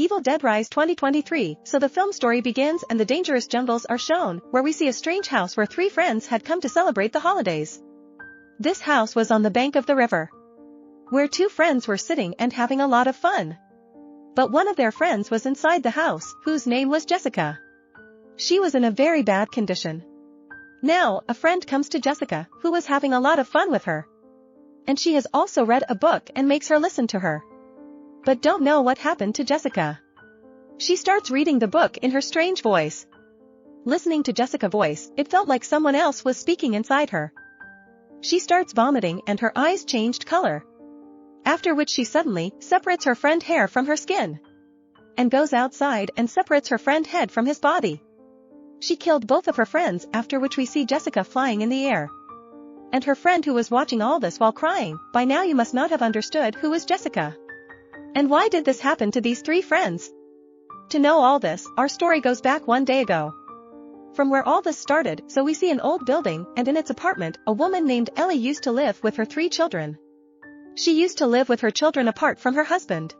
Evil Dead Rise 2023. So the film story begins and the dangerous jungles are shown, where we see a strange house where three friends had come to celebrate the holidays. This house was on the bank of the river, where two friends were sitting and having a lot of fun. But one of their friends was inside the house, whose name was Jessica. She was in a very bad condition. Now, a friend comes to Jessica, who was having a lot of fun with her. And she has also read a book and makes her listen to her. But don't know what happened to Jessica. She starts reading the book in her strange voice. Listening to Jessica's voice, it felt like someone else was speaking inside her. She starts vomiting and her eyes changed color. After which she suddenly separates her friend's hair from her skin. And goes outside and separates her friend's head from his body. She killed both of her friends, after which we see Jessica flying in the air. And her friend who was watching all this while crying, by now you must not have understood who is Jessica. And why did this happen to these three friends? To know all this, our story goes back one day ago. From where all this started, so we see an old building, and in its apartment, a woman named Ellie used to live with her three children. She used to live with her children apart from her husband.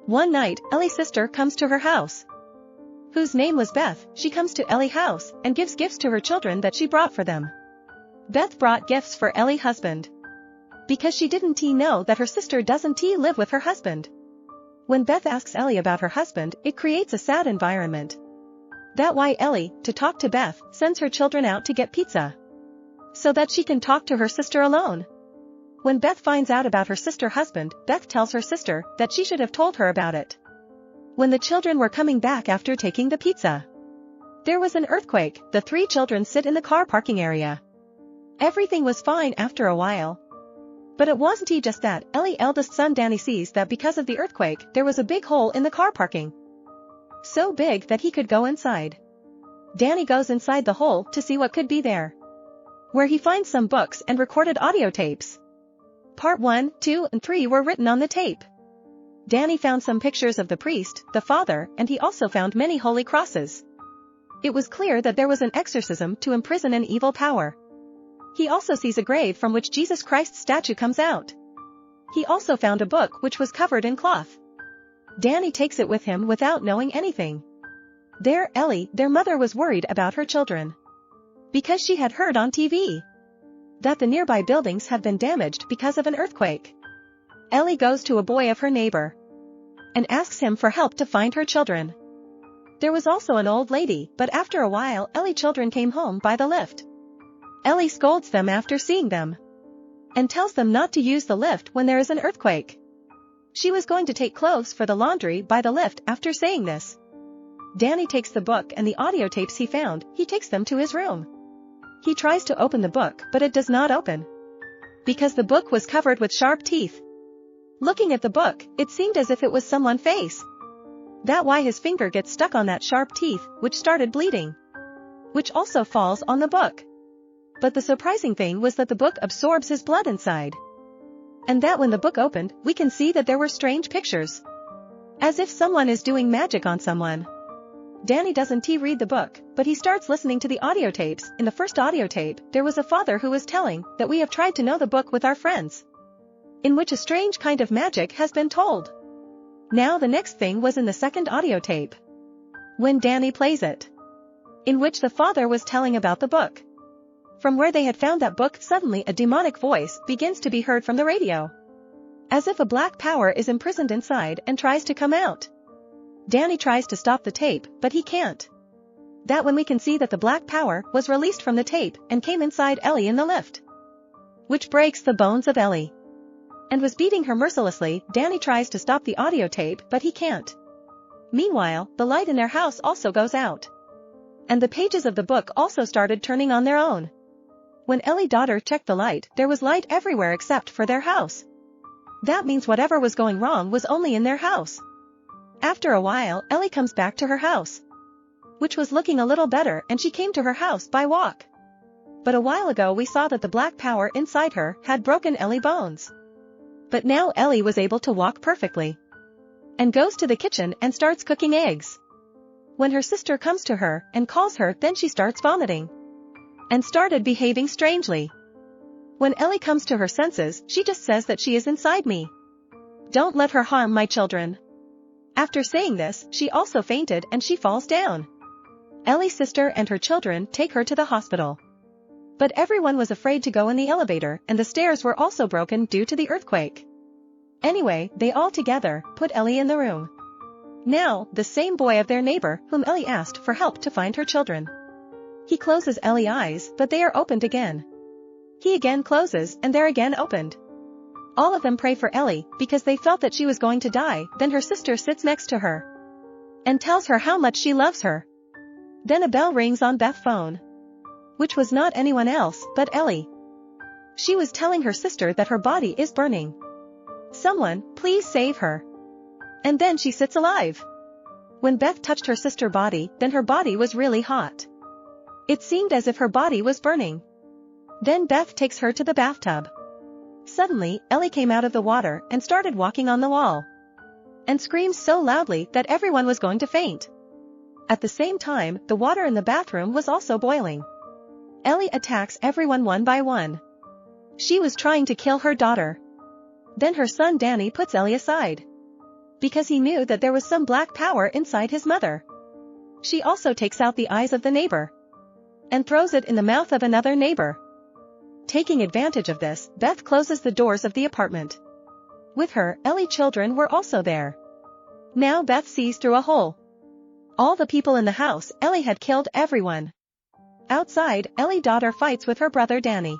One night, Ellie's sister comes to her house, whose name was Beth. She comes to Ellie's house, and gives gifts to her children that she brought for them. Beth brought gifts for Ellie's husband, because she didn't know that her sister doesn't live with her husband. When Beth asks Ellie about her husband, it creates a sad environment. That's why Ellie, to talk to Beth, sends her children out to get pizza, so that she can talk to her sister alone. When Beth finds out about her sister's husband, Beth tells her sister that she should have told her about it. When the children were coming back after taking the pizza, there was an earthquake. The three children sit in the car parking area. Everything was fine after a while. But it wasn't just that. Ellie's eldest son Danny sees that because of the earthquake, there was a big hole in the car parking. So big that he could go inside. Danny goes inside the hole to see what could be there, where he finds some books and recorded audio tapes. Part 1, 2, and 3 were written on the tape. Danny found some pictures of the priest, the father, and he also found many holy crosses. It was clear that there was an exorcism to imprison an evil power. He also sees a grave from which Jesus Christ's statue comes out. He also found a book which was covered in cloth. Danny takes it with him without knowing anything. There, Ellie, their mother, was worried about her children, because she had heard on TV that the nearby buildings have been damaged because of an earthquake. Ellie goes to a boy of her neighbor and asks him for help to find her children. There was also an old lady, but after a while Ellie's children came home by the lift. Ellie scolds them after seeing them, and tells them not to use the lift when there is an earthquake. She was going to take clothes for the laundry by the lift after saying this. Danny takes the book and the audio tapes he found, he takes them to his room. He tries to open the book, but it does not open, because the book was covered with sharp teeth. Looking at the book, it seemed as if it was someone's face. That's why his finger gets stuck on that sharp teeth, which started bleeding, which also falls on the book. But the surprising thing was that the book absorbs his blood inside. And that when the book opened, we can see that there were strange pictures, as if someone is doing magic on someone. Danny doesn't read the book, but he starts listening to the audio tapes. In the first audio tape, there was a father who was telling that we have tried to know the book with our friends, in which a strange kind of magic has been told. Now the next thing was in the second audio tape, when Danny plays it, in which the father was telling about the book. From where they had found that book, suddenly a demonic voice begins to be heard from the radio, as if a black power is imprisoned inside and tries to come out. Danny tries to stop the tape, but he can't. That when we can see that the black power was released from the tape and came inside Ellie in the lift, which breaks the bones of Ellie, and was beating her mercilessly. Danny tries to stop the audio tape, but he can't. Meanwhile, the light in their house also goes out, and the pages of the book also started turning on their own. When Ellie's daughter checked the light, there was light everywhere except for their house. That means whatever was going wrong was only in their house. After a while, Ellie comes back to her house, which was looking a little better, and she came to her house by walk. But a while ago we saw that the black power inside her had broken Ellie's bones. But now Ellie was able to walk perfectly, and goes to the kitchen and starts cooking eggs. When her sister comes to her and calls her, then she starts vomiting, and started behaving strangely. When Ellie comes to her senses, she just says that she is inside me. Don't let her harm my children. After saying this, she also fainted and she falls down. Ellie's sister and her children take her to the hospital. But everyone was afraid to go in the elevator and the stairs were also broken due to the earthquake. Anyway, they all together put Ellie in the room. Now, the same boy of their neighbor whom Ellie asked for help to find her children. He closes Ellie's eyes but they are opened again. He again closes and they're again opened. All of them pray for Ellie because they felt that she was going to die. Then her sister sits next to her and tells her how much she loves her. Then a bell rings on Beth's phone, which was not anyone else but Ellie. She was telling her sister that her body is burning. Someone, please save her. And then she sits alive. When Beth touched her sister's body, then her body was really hot. It seemed as if her body was burning. Then Beth takes her to the bathtub. Suddenly, Ellie came out of the water and started walking on the wall. And screamed so loudly that everyone was going to faint. At the same time, the water in the bathroom was also boiling. Ellie attacks everyone one by one. She was trying to kill her daughter. Then her son Danny puts Ellie aside. Because he knew that there was some black power inside his mother. She also takes out the eyes of the neighbor. And throws it in the mouth of another neighbor. Taking advantage of this, Beth closes the doors of the apartment. With her, Ellie's children were also there. Now Beth sees through a hole. All the people in the house, Ellie had killed everyone. Outside, Ellie's daughter fights with her brother Danny.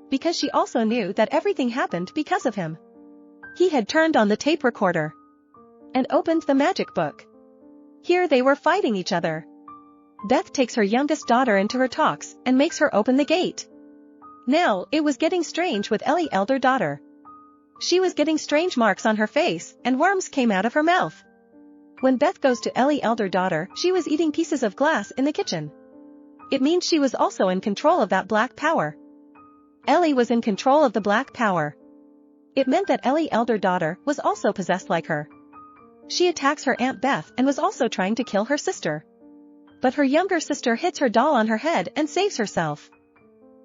Because she also knew that everything happened because of him. He had turned on the tape recorder. And opened the magic book. Here they were fighting each other. Beth takes her youngest daughter into her talks and makes her open the gate. Now, it was getting strange with Ellie's elder daughter. She was getting strange marks on her face, and worms came out of her mouth. When Beth goes to Ellie's elder daughter, she was eating pieces of glass in the kitchen. It means she was also in control of that black power. Ellie was in control of the black power. It meant that Ellie's elder daughter was also possessed like her. She attacks her Aunt Beth and was also trying to kill her sister. But her younger sister hits her doll on her head and saves herself.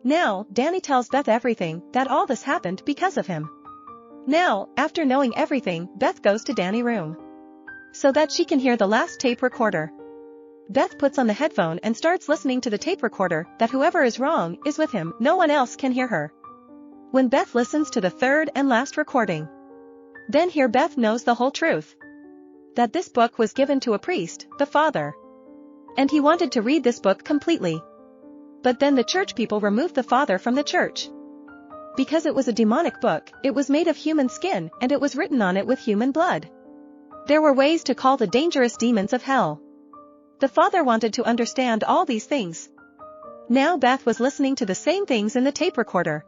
Now, Danny tells Beth everything, that all this happened because of him. Now, after knowing everything, Beth goes to Danny's room. So that she can hear the last tape recorder. Beth puts on the headphone and starts listening to the tape recorder, that whoever is wrong is with him, no one else can hear her. When Beth listens to the third and last recording. Then here Beth knows the whole truth. That this book was given to a priest, the father. And he wanted to read this book completely. But then the church people removed the father from the church. Because it was a demonic book, it was made of human skin and it was written on it with human blood. There were ways to call the dangerous demons of hell. The father wanted to understand all these things. Now Beth was listening to the same things in the tape recorder.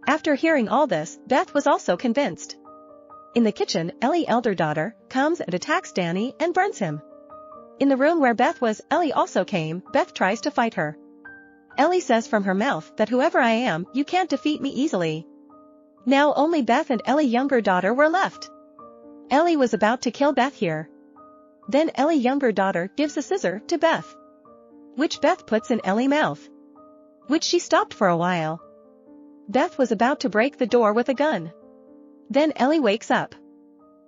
After hearing all this, Beth was also convinced. In the kitchen, Ellie's elder daughter comes and attacks Danny and burns him. In the room where Beth was, Ellie also came. Beth tries to fight her. Ellie says from her mouth that whoever I am, you can't defeat me easily. Now only Beth and Ellie's younger daughter were left. Ellie was about to kill Beth here. Then Ellie's younger daughter gives a scissor to Beth. Which Beth puts in Ellie's mouth. Which she stopped for a while. Beth was about to break the door with a gun. Then Ellie wakes up.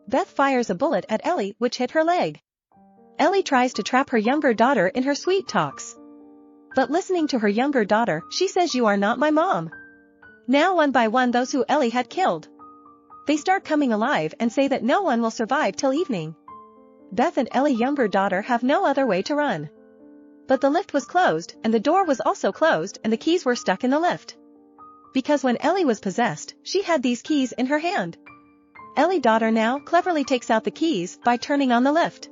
Beth fires a bullet at Ellie which hit her leg. Ellie tries to trap her younger daughter in her sweet talks. But listening to her younger daughter, she says you are not my mom. Now one by one those who Ellie had killed. They start coming alive and say that no one will survive till evening. Beth and Ellie's younger daughter have no other way to run. But the lift was closed and the door was also closed and the keys were stuck in the lift. Because when Ellie was possessed, she had these keys in her hand. Ellie's daughter now cleverly takes out the keys by turning on the lift.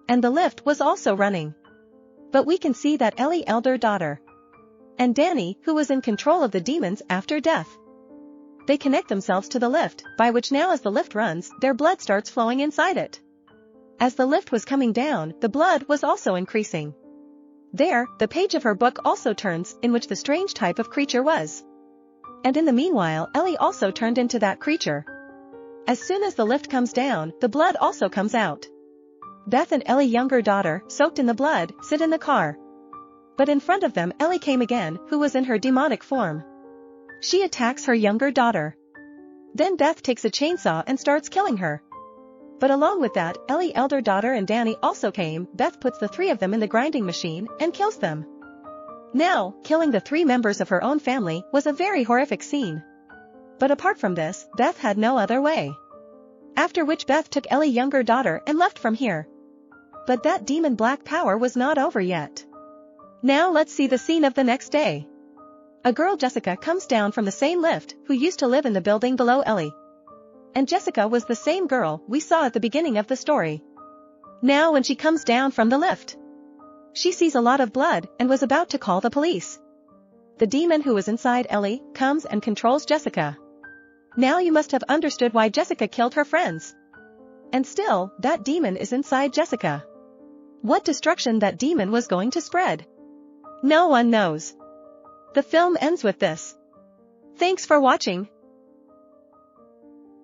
And the lift was also running. But we can see that Ellie's elder daughter and Danny, who was in control of the demons after death. They connect themselves to the lift, by which now as the lift runs, their blood starts flowing inside it. As the lift was coming down, the blood was also increasing. There, the page of her book also turns, in which the strange type of creature was. And in the meanwhile, Ellie also turned into that creature. As soon as the lift comes down, the blood also comes out. Beth and Ellie's younger daughter, soaked in the blood, sit in the car. But in front of them Ellie came again, who was in her demonic form. She attacks her younger daughter. Then Beth takes a chainsaw and starts killing her. But along with that, Ellie's elder daughter and Danny also came. Beth puts the three of them in the grinding machine and kills them. Now, killing the three members of her own family was a very horrific scene. But apart from this, Beth had no other way. After which Beth took Ellie's younger daughter and left from here. But that demon black power was not over yet. Now let's see the scene of the next day. A girl, Jessica, comes down from the same lift, who used to live in the building below Ellie. And Jessica was the same girl we saw at the beginning of the story. Now when she comes down from the lift, she sees a lot of blood and was about to call the police. The demon who was inside Ellie comes and controls Jessica. Now you must have understood why Jessica killed her friends. And still, that demon is inside Jessica. What destruction that demon was going to spread, no one knows. The film ends with this. Thanks for watching.